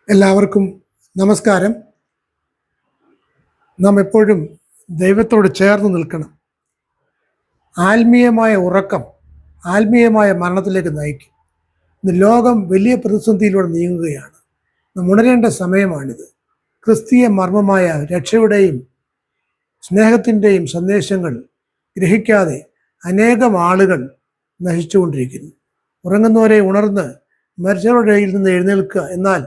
എല്ലാവർക്കും നമസ്കാരം. നാം എപ്പോഴും ദൈവത്തോട് ചേർന്ന് നിൽക്കണം. ആത്മീയമായ ഉറക്കം ആത്മീയമായ മരണത്തിലേക്ക് നയിക്കും. ഇന്ന് ലോകം വലിയ പ്രതിസന്ധിയിലൂടെ നീങ്ങുകയാണ്. നാം ഉണരേണ്ട സമയമാണിത്. ക്രിസ്തീയ മർമ്മമായ രക്ഷയുടെയും സ്നേഹത്തിൻ്റെയും സന്ദേശങ്ങൾ ഗ്രഹിക്കാതെ അനേകം ആളുകൾ നശിച്ചുകൊണ്ടിരിക്കുന്നു. ഉറങ്ങുന്നവരെ ഉണർന്ന് മരിച്ചവരുടെ ഇടയിൽ നിന്ന് എഴുന്നേൽക്കുക, എന്നാൽ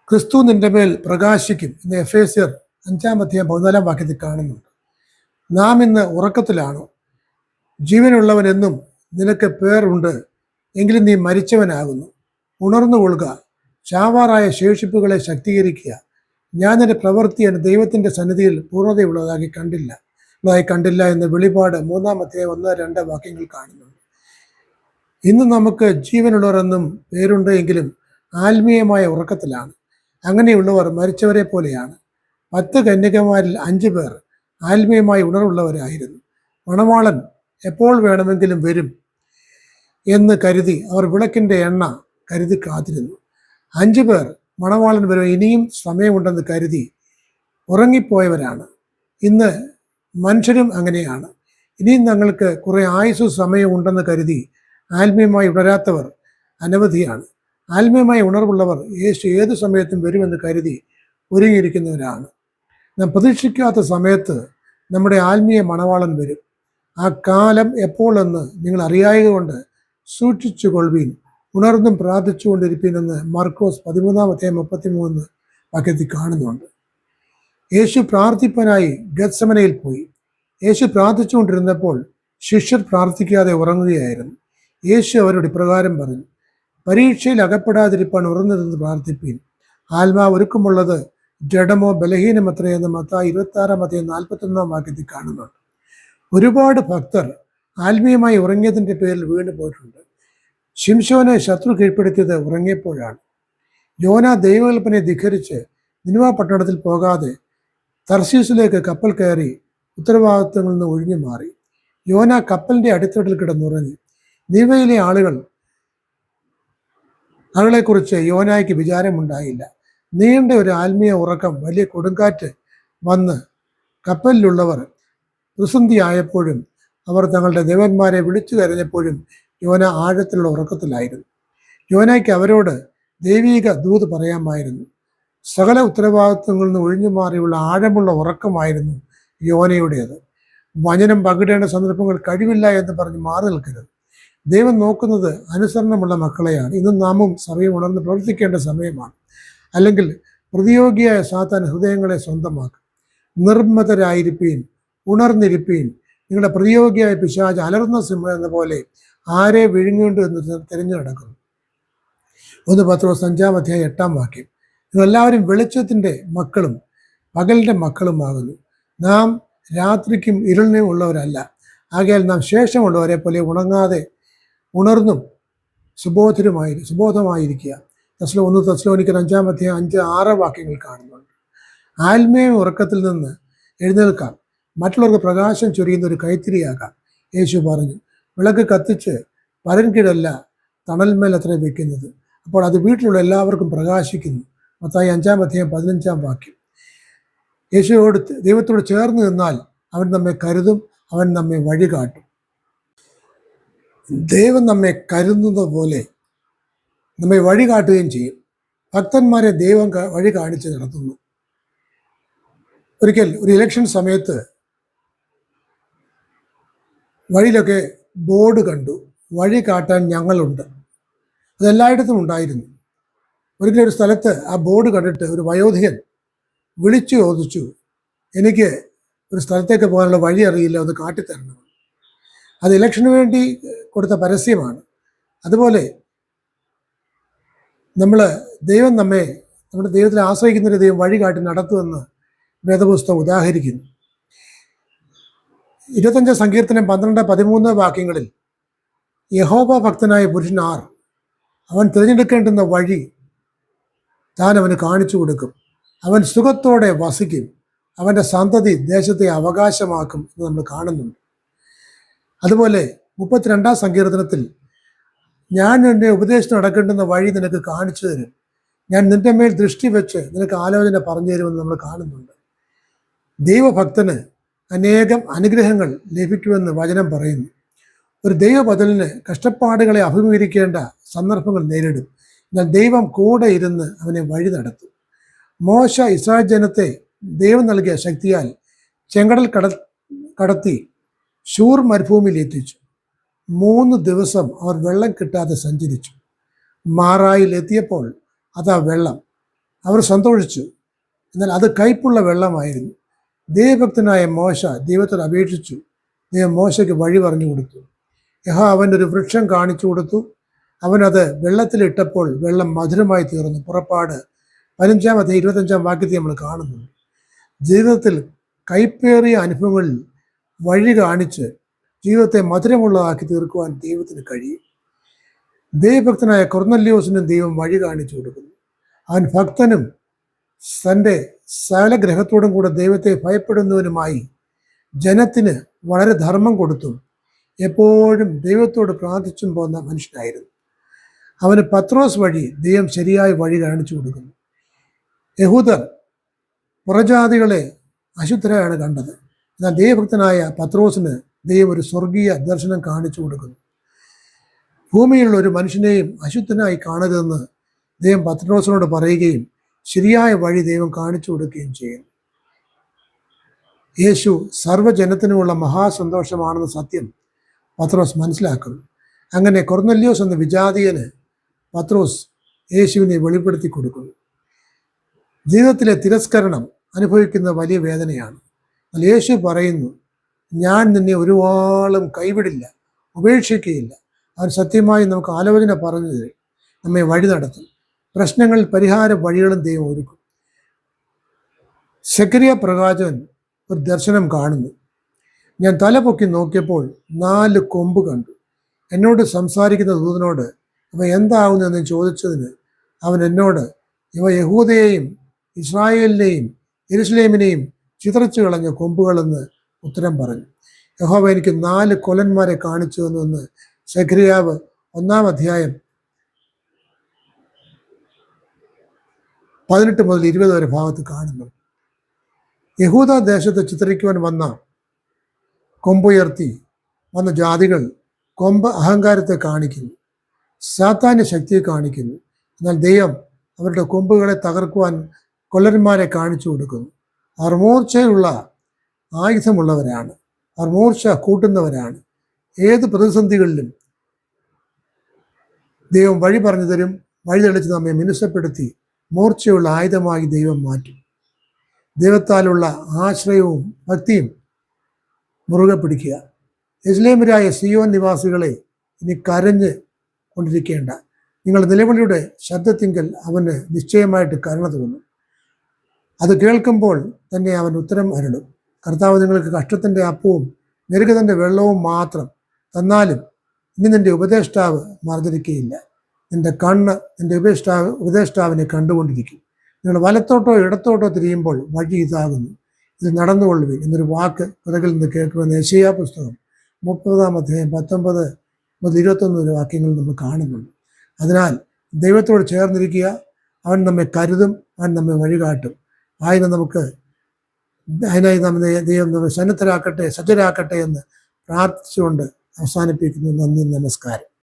ക്രിസ്തു നിന്റെ മേൽ പ്രകാശിക്കും എന്ന് എഫേസ്യർ 5:14 കാണുന്നുണ്ട്. നാം ഇന്ന് ഉറക്കത്തിലാണോ? ജീവനുള്ളവനെന്നും നിനക്ക് പേരുണ്ട്, എങ്കിലും നീ മരിച്ചവനാകുന്നു. ഉണർന്നുകൊള്ളുക, ചാവാറായ ശേഷിപ്പുകളെ ശക്തീകരിക്കുക. ഞാൻ എൻ്റെ പ്രവൃത്തി എൻ്റെ ദൈവത്തിൻ്റെ സന്നിധിയിൽ പൂർണ്ണതയുള്ളതായി കണ്ടില്ല എന്ന് വെളിപാട് 3:1-2 കാണുന്നുണ്ട്. ഇന്ന് നമുക്ക് ജീവനുള്ളവരെന്നും പേരുണ്ട്, എങ്കിലും ആത്മീയമായ ഉറക്കത്തിലാണ്. അങ്ങനെയുള്ളവർ മരിച്ചവരെ പോലെയാണ്. 10 കന്യകമാരിൽ 5 പേർ ആത്മീയമായി ഉണർവുള്ളവരായിരുന്നു. മണവാളൻ എപ്പോൾ വേണമെങ്കിലും വരും എന്ന് കരുതി അവർ വിളക്കിൻ്റെ എണ്ണ കരുതി കാത്തിരുന്നു. 5 പേർ മണവാളൻ വരും, ഇനിയും സമയമുണ്ടെന്ന് കരുതി ഉറങ്ങിപ്പോയവരാണ്. ഇന്ന് മനുഷ്യരും അങ്ങനെയാണ്. ഇനിയും തങ്ങൾക്ക് കുറെ ആയുസ്സു സമയമുണ്ടെന്ന് കരുതി ആത്മീയമായി ഉണരാത്തവർ അനവധിയാണ്. ആത്മീയമായ ഉണർവുള്ളവർ യേശു ഏതു സമയത്തും വരുമെന്ന് കരുതി ഒരുങ്ങിയിരിക്കുന്നവരാണ്. നാം പ്രതീക്ഷിക്കാത്ത സമയത്ത് നമ്മുടെ ആത്മീയ മണവാളൻ വരും. ആ കാലം എപ്പോഴെന്ന് നിങ്ങൾ അറിയായതുകൊണ്ട് സൂക്ഷിച്ചു കൊള്ളുവീൻ, ഉണർന്നും പ്രാർത്ഥിച്ചുകൊണ്ടിരിപ്പീനെന്ന് മർക്കോസ് 13:33 കാണുന്നുണ്ട്. യേശു പ്രാർത്ഥിപ്പനായി ഗത്സമനയിൽ പോയി. യേശു പ്രാർത്ഥിച്ചുകൊണ്ടിരുന്നപ്പോൾ ശിഷ്യർ പ്രാർത്ഥിക്കാതെ ഉറങ്ങുകയായിരുന്നു. യേശു അവരോട് ഇപ്രകാരം പറഞ്ഞു: പരീക്ഷയിൽ അകപ്പെടാതിരിപ്പാൻ ഉറന്നിരുന്ന് പ്രാർത്ഥിപ്പീൻ. ആത്മാവ് ഒരുക്കമുള്ളത് ജഡമോ ബലഹീനമത്രയെന്ന് മത്തായി 26:41 കാണുന്നുണ്ട്. ഒരുപാട് ഭക്തർ ആത്മീയമായി ഉറങ്ങിയതിൻ്റെ പേരിൽ വീണ് പോയിട്ടുണ്ട്. ശിംശോനെ ശത്രു കീഴ്പ്പെടുത്തിയത് ഉറങ്ങിയപ്പോഴാണ്. യോന ദൈവകൽപ്പനയെ ധിഖരിച്ച് നിനിവ പട്ടണത്തിൽ പോകാതെ തർശീസിലേക്ക് കപ്പൽ കയറി ഉത്തരവാദിത്തങ്ങളിൽ നിന്ന് ഒഴിഞ്ഞു മാറി. യോന കപ്പലിൻ്റെ അടിത്തട്ടിൽ കിടന്നുറങ്ങി. നിനിവയിലെ ആളുകളെക്കുറിച്ച് യോനായ്ക്ക് വിചാരമുണ്ടായില്ല. നീണ്ട ഒരു ആത്മീയ ഉറക്കം, വലിയ കൊടുങ്കാറ്റ് വന്ന് കപ്പലിലുള്ളവർ പ്രതിസന്ധിയായപ്പോഴും അവർ തങ്ങളുടെ ദേവന്മാരെ വിളിച്ചു കരഞ്ഞപ്പോഴും യോന ആഴത്തിലുള്ള ഉറക്കത്തിലായിരുന്നു. യോനായ്ക്ക് അവരോട് ദൈവീക ദൂത് പറയാമായിരുന്നു. സകല ഉത്തരവാദിത്വങ്ങളിൽ നിന്ന് ഒഴിഞ്ഞു മാറിയുള്ള ആഴമുള്ള ഉറക്കമായിരുന്നു യോനയുടേത്. വചനം പങ്കിടേണ്ട സന്ദർഭങ്ങൾ കഴിവില്ല എന്ന് പറഞ്ഞ് മാറി നിൽക്കരുത്. ദൈവം നോക്കുന്നത് അനുസരണമുള്ള മക്കളെയാണ്. ഇന്ന് നാമും സഭയും ഉണർന്ന് പ്രവർത്തിക്കേണ്ട സമയമാണ്. അല്ലെങ്കിൽ പ്രതിയോഗിയായ സാത്താൻ ഹൃദയങ്ങളെ സ്വന്തമാക്കും. നിർമ്മതരായിരിപ്പീൻ, ഉണർന്നിരിപ്പീൻ. നിങ്ങളുടെ പ്രതിയോഗിയായ പിശാച് അലർന്ന സിംഹം എന്ന പോലെ ആരെ വിഴുങ്ങേണ്ടു എന്ന് തിരഞ്ഞു നടക്കുന്നു. 1 പത്രോസ് 5:8 നിങ്ങളെല്ലാവരും വെളിച്ചത്തിൻ്റെ മക്കളും പകലിൻ്റെ മക്കളുമാകുന്നു. നാം രാത്രിക്കും ഇരുളിനും ഉള്ളവരല്ല. ആകയാൽ നാം ശേഷമുള്ളവരെ പോലെ ഉണർന്നും സുബോധമായിരിക്കുക. 1 തെസ്സലോനിക്കർ 5:5-6 കാണുന്നുണ്ട്. ആത്മീയ ഉറക്കത്തിൽ നിന്ന് എഴുന്നേൽക്കാം. മറ്റുള്ളവർക്ക് പ്രകാശം ചൊരിയുന്ന ഒരു കൈത്തിരിയാകാം. യേശു പറഞ്ഞു, വിളക്ക് കത്തിച്ച് പരൻകീഴല്ല തണൽമേൽ അത്ര വെക്കുന്നത്, അപ്പോൾ അത് വീട്ടിലുള്ള എല്ലാവർക്കും പ്രകാശിക്കുന്നു. മത്തായി 5:15 യേശുവോട്, ദൈവത്തോട് ചേർന്ന് നിന്നാൽ അവൻ നമ്മെ കരുതും, അവൻ നമ്മെ വഴികാട്ടും. ദൈവം നമ്മെ കരുതുന്നത് പോലെ നമ്മെ വഴി കാട്ടുകയും ചെയ്യും. ഭക്തന്മാരെ ദൈവം വഴി കാണിച്ച് നടത്തുന്നു. ഒരിക്കൽ ഒരു ഇലക്ഷൻ സമയത്ത് വഴിയിലൊക്കെ ബോർഡ് കണ്ടു, വഴി കാട്ടാൻ ഞങ്ങളുണ്ട്. അതെല്ലായിടത്തും ഉണ്ടായിരുന്നു. ഒരിക്കലൊരു സ്ഥലത്ത് ആ ബോർഡ് കണ്ടിട്ട് ഒരു വയോധികൻ വിളിച്ചു ചോദിച്ചു, എനിക്ക് ഒരു സ്ഥലത്തേക്ക് പോകാനുള്ള വഴി അറിയില്ല, ഒന്ന് കാട്ടിത്തരണം. അത് ഇലക്ഷന് വേണ്ടി കൊടുത്ത പരസ്യമാണ്. അതുപോലെ നമ്മുടെ ദൈവത്തിൽ ആശ്രയിക്കുന്നൊരു ദൈവം വഴി കാട്ടി നടത്തുമെന്ന് വേദപുസ്തകം ഉദാഹരിക്കുന്നു. 25 സങ്കീർത്തനം 12-13 യഹോവ ഭക്തനായ പുരുഷൻ ആർ? അവൻ തിരഞ്ഞെടുക്കേണ്ടുന്ന വഴി താൻ അവന് കാണിച്ചു കൊടുക്കും. അവൻ സുഖത്തോടെ വസിക്കും, അവൻ്റെ സന്തതി ദേശത്തെ അവകാശമാക്കും എന്ന് നമ്മൾ കാണുന്നുണ്ട്. അതുപോലെ 32 സങ്കീർത്തനത്തിൽ ഞാൻ നിന്നെ ഉപദേശം നടക്കേണ്ടുന്ന വഴി നിനക്ക് കാണിച്ചു തരും. ഞാൻ നിന്റെ മേൽ ദൃഷ്ടി വെച്ച് നിനക്ക് ആലോചന പറഞ്ഞു തരുമെന്ന് നമ്മൾ കാണുന്നുണ്ട്. ദൈവഭക്തന് അനേകം അനുഗ്രഹങ്ങൾ ലഭിക്കുമെന്ന് വചനം പറയുന്നു. ഒരു ദൈവബദലിന് കഷ്ടപ്പാടുകളെ അഭിമുഖീകരിക്കേണ്ട സന്ദർഭങ്ങൾ നേരിടും. എന്നാൽ ദൈവം കൂടെ ഇരുന്ന് അവനെ വഴി നടത്തും. മോശ ഇസ്രായേൽ ജനത്തെ ദൈവം നൽകിയ ശക്തിയാൽ ചെങ്കടൽ കടത്തി ശൂർ മരുഭൂമിയിൽ എത്തിച്ചു. 3 ദിവസം അവർ വെള്ളം കിട്ടാതെ സഞ്ചരിച്ചു. മാറായിൽ എത്തിയപ്പോൾ അതാ വെള്ളം. അവർ സന്തോഷിച്ചു. എന്നാൽ അത് കയ്പുള്ള വെള്ളമായിരുന്നു. ദൈവഭക്തനായ മോശ ദൈവത്തോട് അപേക്ഷിച്ചു. ദൈവം മോശയ്ക്ക് വഴി പറഞ്ഞു കൊടുത്തു. അവൻ്റെ ഒരു വൃക്ഷം കാണിച്ചു കൊടുത്തു. അവനത് വെള്ളത്തിലിട്ടപ്പോൾ വെള്ളം മധുരമായി തീർന്നു. പുറപ്പാട് 15-25 വാക്യത്തിൽ നമ്മൾ കാണുന്നു. ജീവിതത്തിൽ കൈപ്പേറിയ അനുഭവങ്ങളിൽ വഴി കാണിച്ച് ജീവിതത്തെ മധുരമുള്ളതാക്കി തീർക്കുവാൻ ദൈവത്തിന് കഴിയും. ദൈവഭക്തനായ കൊർന്നല്യോസിനും ദൈവം വഴി കാണിച്ചു കൊടുക്കുന്നു. അവൻ ഭക്തനും തൻ്റെ സകലഗ്രഹത്തോടും കൂടെ ദൈവത്തെ ഭയപ്പെടുന്നവനുമായി ജനത്തിന് വളരെ ധർമ്മം കൊടുത്തും എപ്പോഴും ദൈവത്തോട് പ്രാർത്ഥിച്ചും പോകുന്ന മനുഷ്യനായിരുന്നു. അവന് പത്രോസ് വഴി ദൈവം ശരിയായ വഴി കാണിച്ചു കൊടുക്കുന്നു. യഹൂദർ പുറജാതികളെ അശുദ്ധരായാണ് കണ്ടത്. എന്നാൽ ദൈവഭക്തനായ പത്രോസിന് ദൈവം ഒരു സ്വർഗീയ ദർശനം കാണിച്ചു കൊടുക്കുന്നു. ഭൂമിയിലുള്ള ഒരു മനുഷ്യനെയും അശുദ്ധനായി കാണരുതെന്ന് ദൈവം പത്രോസിനോട് പറയുകയും ശരിയായ വഴി ദൈവം കാണിച്ചു കൊടുക്കുകയും ചെയ്യുന്നു. യേശു സർവ്വജനത്തിനുമുള്ള മഹാസന്തോഷമാണെന്ന സത്യം പത്രോസ് മനസ്സിലാക്കുന്നു. അങ്ങനെ കൊർന്നല്യോസ് എന്ന വിജാതീയന് പത്രോസ് യേശുവിനെ വെളിപ്പെടുത്തി കൊടുക്കുന്നു. ജീവിതത്തിലെ തിരസ്കരണം അനുഭവിക്കുന്ന വലിയ വേദനയാണ്. എന്നാൽ യേശു പറയുന്നു, ഞാൻ നിന്നെ ഒരുപാളും കൈവിടില്ല, ഉപേക്ഷിക്കുകയില്ല. അവൻ സത്യമായി നമുക്ക് ആലോചന പറഞ്ഞു തരും, നമ്മെ വഴി നടത്തും. പ്രശ്നങ്ങളിൽ പരിഹാര വഴികളും ദൈവം ഒരുക്കും. സെക്കരിയ പ്രവാചകൻ ഒരു ദർശനം കാണുന്നു. ഞാൻ തലപൊക്കി നോക്കിയപ്പോൾ 4 കൊമ്പ് കണ്ടു. എന്നോട് സംസാരിക്കുന്ന ദൂതനോട് ഇവ എന്താവുന്നെന്ന് ചോദിച്ചതിന് അവൻ എന്നോട്, ഇവ യഹൂദയെയും ഇസ്രായേലിനെയും യെരുശലേമിനെയും ചിതറിച്ചു കളഞ്ഞ കൊമ്പുകളെന്ന് ഉത്തരം പറഞ്ഞു. യഹോവ എനിക്ക് 4 കൊലന്മാരെ കാണിച്ചു എന്ന് സെഖര്യാവ് 1-ാം അധ്യായം 18 മുതൽ 20 വരെ ഭാഗത്ത് കാണുന്നു. യഹൂദ ദേശത്ത് ചിത്രിക്കുവാൻ വന്ന കൊമ്പുയർത്തി വന്ന ജാതികൾ കൊമ്പ് അഹങ്കാരത്തെ കാണിക്കുന്നു, സാത്താന്യ ശക്തിയെ കാണിക്കുന്നു. എന്നാൽ ദൈവം അവരുടെ കൊമ്പുകളെ തകർക്കുവാൻ കൊല്ലന്മാരെ കാണിച്ചു കൊടുക്കുന്നു. അവർ മൂർച്ചയുള്ള ആയുധമുള്ളവരാണ്. അവർ മൂർച്ച കൂട്ടുന്നവരാണ്. ഏത് പ്രതിസന്ധികളിലും ദൈവം വഴി പറഞ്ഞു തരും. വഴി തെളിച്ച് നമ്മെ മിനുസപ്പെടുത്തി മൂർച്ചയുള്ള ആയുധമായി ദൈവം മാറ്റും. ദൈവത്താലുള്ള ആശ്രയവും ഭക്തിയും മുറുകെ പിടിക്കുക. യെരുശലേമ്യരായ സിയോൻ നിവാസികളെ ഇനി കരഞ്ഞ് കൊണ്ടിരിക്കേണ്ട. നിങ്ങളുടെ നിലവിളിയുടെ ശബ്ദത്തിങ്കൽ അവന് നിശ്ചയമായിട്ട് കരുണ തോന്നും. അത് കേൾക്കുമ്പോൾ തന്നെ അവൻ ഉത്തരം അരുളും. കർത്താവ് നിങ്ങൾക്ക് കഷ്ടത്തിൻ്റെ അപ്പവും ഞെരുക്കത്തിൻ്റെ വെള്ളവും മാത്രം തന്നാലും ഇനി നിന്റെ ഉപദേഷ്ടാവ് മറന്നിരിക്കുകയില്ല. നിന്റെ കണ്ണ് നിന്റെ ഉപദേഷ്ടാവിനെ കണ്ടുകൊണ്ടിരിക്കും. നിങ്ങൾ വലത്തോട്ടോ ഇടത്തോട്ടോ തിരിയുമ്പോൾ വഴി ഇതാകുന്നു, ഇത് നടന്നുകൊള്ളുവിൻ എന്നൊരു വാക്ക് പിറകിൽ നിന്ന് കേൾക്കുമെന്ന് യെശയ്യാ പുസ്തകം 30-ാം അധ്യായം 19 മുതൽ 21 വരെ വാക്യങ്ങൾ നമ്മൾ കാണുന്നുണ്ട്. അതിനാൽ ദൈവത്തോട് ചേർന്നിരിക്കുക. അവൻ നമ്മെ കരുതും, അവൻ നമ്മെ വഴികാട്ടും. അതിനായി ദൈവം നമ്മെ സന്നദ്ധരാക്കട്ടെ, സജ്ജരാക്കട്ടെ എന്ന് പ്രാർത്ഥിച്ചുകൊണ്ട് അവസാനിപ്പിക്കുന്നു. നന്ദി, നമസ്കാരം.